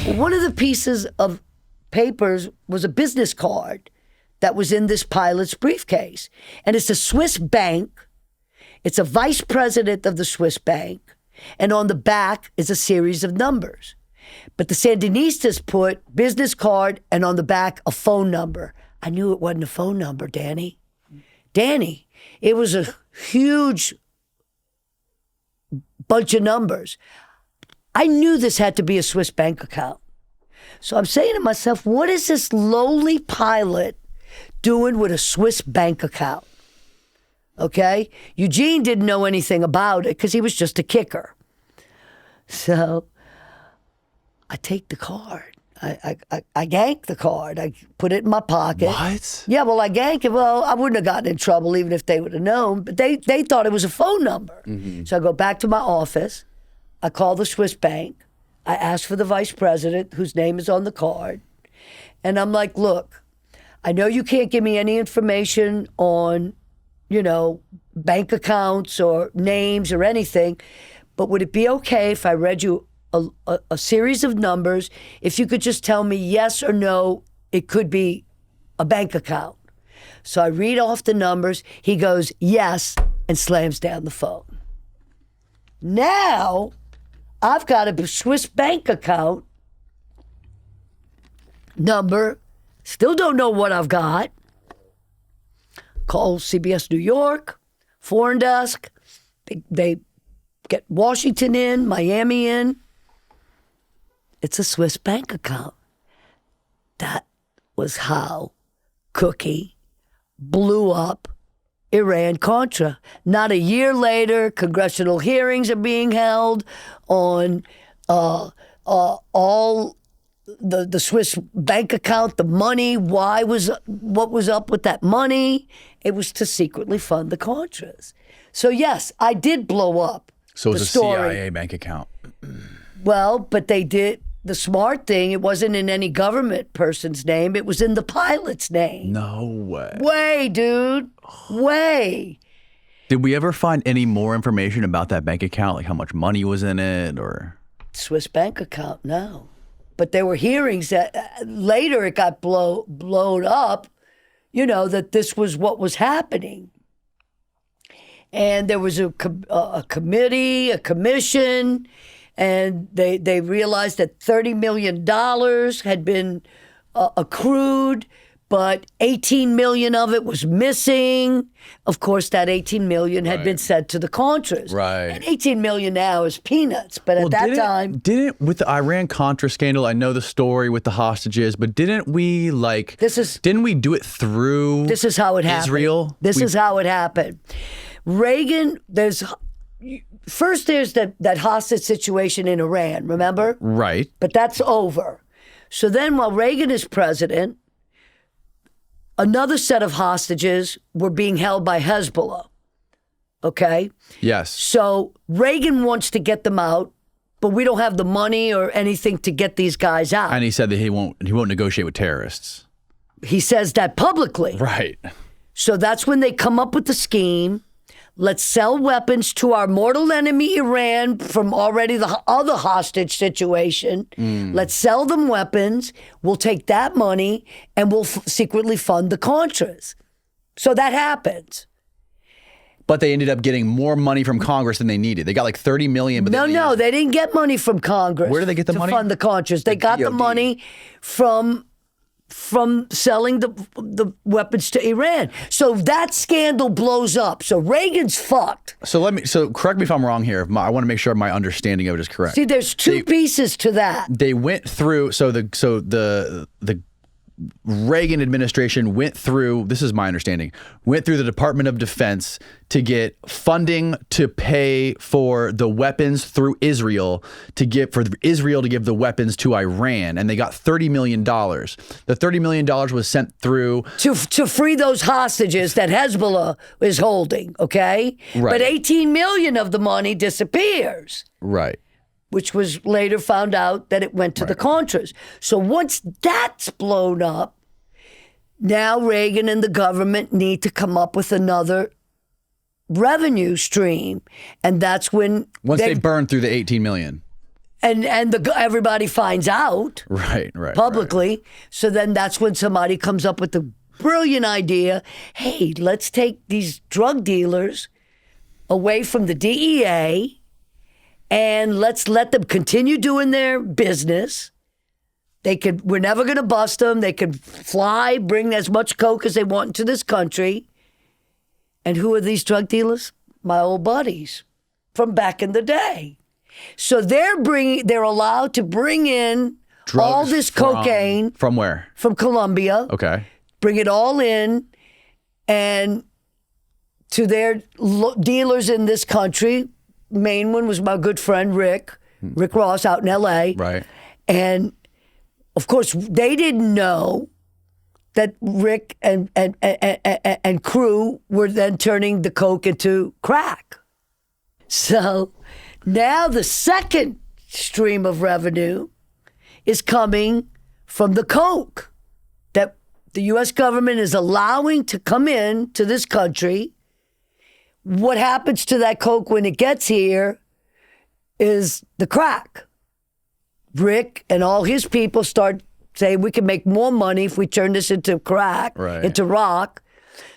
Well, one of the pieces of papers was a business card that was in this pilot's briefcase. And it's a Swiss bank. It's a vice president of the Swiss bank. And on the back is a series of numbers. But the Sandinistas put business card and on the back a phone number. I knew it wasn't a phone number, Danny. Danny, it was a huge bunch of numbers. I knew this had to be a Swiss bank account. So I'm saying to myself, what is this lowly pilot doing with a Swiss bank account? Okay? Eugene didn't know anything about it because he was just a kicker. So I take the card. I yank the card. I put it in my pocket. What? Yeah, well, I yank it. Well, I wouldn't have gotten in trouble even if they would have known, but they thought it was a phone number. Mm-hmm. So I go back to my office. I call the Swiss bank. I ask for the vice president, whose name is on the card. And I'm like, look, I know you can't give me any information on, bank accounts or names or anything, but would it be okay if I read you a series of numbers? If you could just tell me yes or no, it could be a bank account. So I read off the numbers. He goes, yes, and slams down the phone. Now, I've got a Swiss bank account number. Still don't know what I've got. Call CBS New York, foreign desk. They get Washington in, Miami in. It's a Swiss bank account. That was how Cookie blew up Iran-Contra. Not a year later, congressional hearings are being held on all the Swiss bank account, the money, what was up with that money. It was to secretly fund the Contras. So yes, I did blow up. So it was the a story. CIA bank account. Well, but they did the smart thing. It wasn't in any government person's name. It was in the pilot's name. No way. Way, dude. Way. Did we ever find any more information about that bank account, like how much money was in it, or? Swiss bank account, no. But there were hearings that later it got blown up, that this was what was happening. And there was a committee, a commission, and they realized that $30 million had been accrued, but 18 million of it was missing. Of course, that 18 million had been sent to the Contras. Right. And 18 million now is peanuts, but at that time... With the Iran-Contra scandal, I know the story with the hostages, but didn't we didn't we do it through This is how it happened. Israel? This is how it happened. Reagan, there's that hostage situation in Iran, remember? Right. But that's over. So then while Reagan is president, another set of hostages were being held by Hezbollah. Okay? Yes. So Reagan wants to get them out, but we don't have the money or anything to get these guys out. And he said that he won't negotiate with terrorists. He says that publicly. Right. So that's when they come up with the scheme. Let's sell weapons to our mortal enemy, Iran, from already the other hostage situation. Let's sell them weapons. We'll take that money and we'll secretly fund the Contras. So that happens. But they ended up getting more money from Congress than they needed. They got like $30 million. But No, they didn't get money from Congress. Where did they get the money? To fund the Contras. They got the money from selling the weapons to Iran. So that scandal blows up. So Reagan's fucked. So correct me if I'm wrong here. I want to make sure my understanding of it is correct. See, there's two pieces to that. They went through, the Reagan administration went through, this is my understanding, went through the Department of Defense to get funding to pay for the weapons through Israel for Israel to give the weapons to Iran. And they got $30 million. The $30 million was sent through to free those hostages that Hezbollah is holding, okay? Right. But 18 million of the money disappears. Right. Which was later found out that it went to the Contras. So once that's blown up, now Reagan and the government need to come up with another revenue stream. And that's when... Once they burn through the 18 million. everybody finds out Right. publicly. So then that's when somebody comes up with the brilliant idea, hey, let's take these drug dealers away from the DEA and let's let them continue doing their business. We're never going to bust them. They could fly, bring as much coke as they want into this country. And who are these drug dealers? My old buddies from back in the day. So they're allowed to bring in Drugs all this cocaine. From where? From Colombia. Okay. Bring it all in and to their dealers in this country. Main one was my good friend Rick Ross out in L.A. Right. And of course, they didn't know that Rick and crew were then turning the coke into crack. So now the second stream of revenue is coming from the coke that the U.S. government is allowing to come in to this country. What happens to that coke when it gets here is the crack. Rick and all his people start saying we can make more money if we turn this into crack, into rock.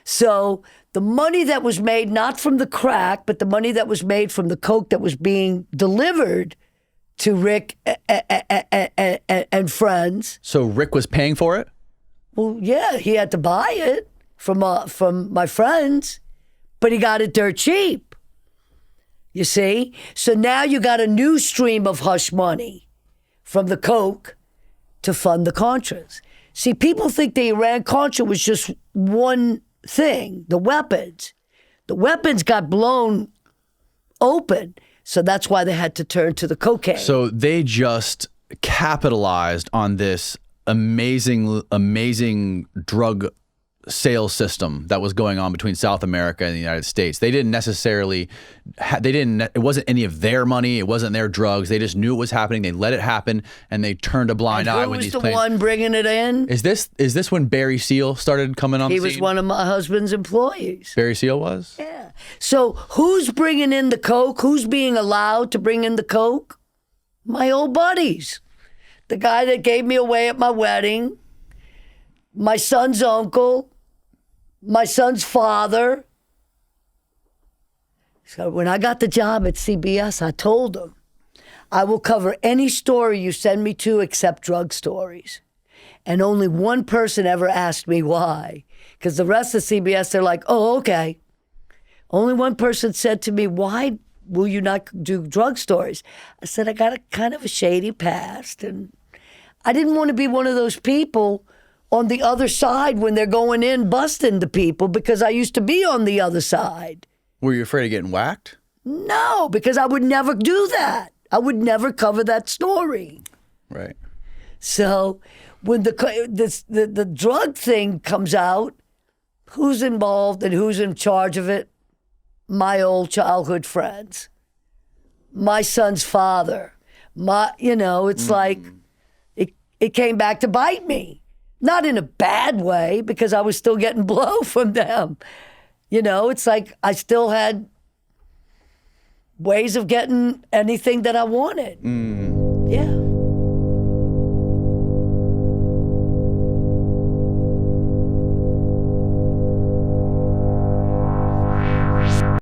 So the money that was made, not from the crack, but the money that was made from the coke that was being delivered to Rick and friends. So Rick was paying for it? Well, yeah, he had to buy it from my friends, but he got it dirt cheap. You see? So now you got a new stream of hush money from the coke to fund the Contras. See, people think the Iran-Contra was just one thing, the weapons. The weapons got blown open, so that's why they had to turn to the cocaine. So they just capitalized on this amazing drug sales system that was going on between South America and the United States. They didn't necessarily, it wasn't any of their money. It wasn't their drugs. They just knew it was happening. They let it happen and they turned a blind eye when these planes. Who was the one bringing it in? Is this when Barry Seal started coming on the scene? He was one of my husband's employees. Barry Seal was? Yeah. So who's bringing in the coke? Who's being allowed to bring in the coke? My old buddies. The guy that gave me away at my wedding, my son's uncle, my son's father. So when I got the job at CBS, I told them, I will cover any story you send me to except drug stories. And only one person ever asked me why. Because the rest of CBS, they're like, oh, okay. Only one person said to me, why will you not do drug stories? I said, I got a kind of a shady past. And I didn't want to be one of those people on the other side when they're going in busting the people, because I used to be on the other side. Were you afraid of getting whacked? No, because I would never do that. I would never cover that story. Right. So when the drug thing comes out, who's involved and who's in charge of it? My old childhood friends. My son's father. It's like it came back to bite me. Not in a bad way, because I was still getting blow from them. It's like I still had ways of getting anything that I wanted. Yeah.